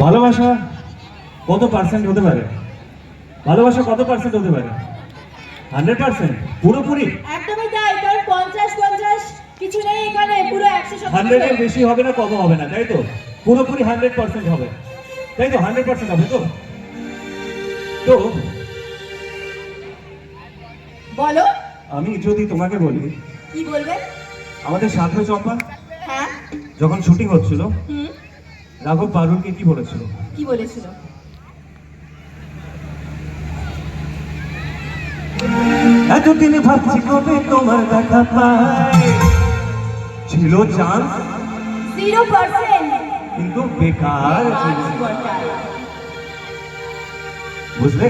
ভালোবাসা কত পার্সেন্ট হতে পারে? ভালোবাসা কত পার্সেন্ট হতে পারে? 100%? পুরোপুরি? একদমই তাই, কারণ 50-50 কিছু নেই এখানে, পুরো 100%। 100 এর বেশি হবে না, কম হবে না, তাই তো? পুরোপুরি 100% হবে, তাই তো? 100% হবে তো? তো বলো। আমি যদি তোমাকে বলি, কি বলবেন? আমাদের সাথে চম্পা হ্যাঁ। যখন শুটিং হচ্ছিল, হুম। রাঘব পারুলকে কি বলেছিল? কি বলেছিল? এতদিন ভাবছি কবে তোমার দেখা পাই, ছিল চান্স 0%। কিন্তু বেকার ছিল। বুঝলে?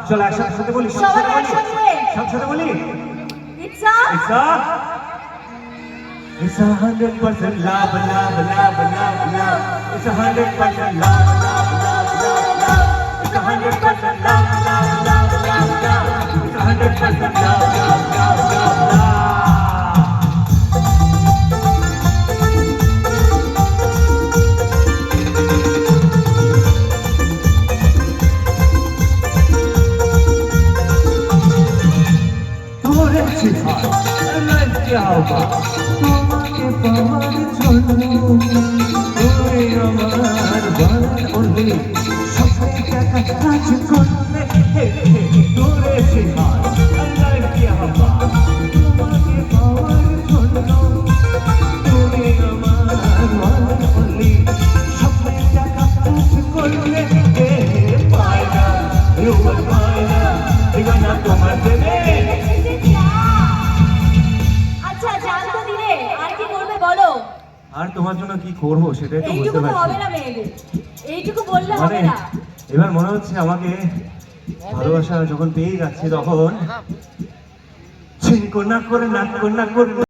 চল একসাথে বলি, সবাই একসাথে একসাথে বলি। It's a 100% love, love, love, love, love. It's a 100% love, love, love, love, love. It's a 100% love, love, love, love, love. It's a 100% love, love, love, love, love. তোমাকে পাওয়ার জন্য তুমি আমার বলে স্বপ্নে দেখা কাজ করলে ধরেছি আল্লাহ কি হবা। তোমাকে পাওয়ার জন্য তুমি আমার বলে স্বপ্নে দেখা কাজ করলে পায় না পায় না ঠিকানা তোমার দেবে। আর তোমার জন্য কি করবো সেটাই তো বুঝতে পারছি। হবে না মেয়েদের, এইটুকু বললে হবে না। এবার মনে হচ্ছে আমাকে ভালোবাসা যখন পেয়ে যাচ্ছে তখন চিনকো না করে নাক না করে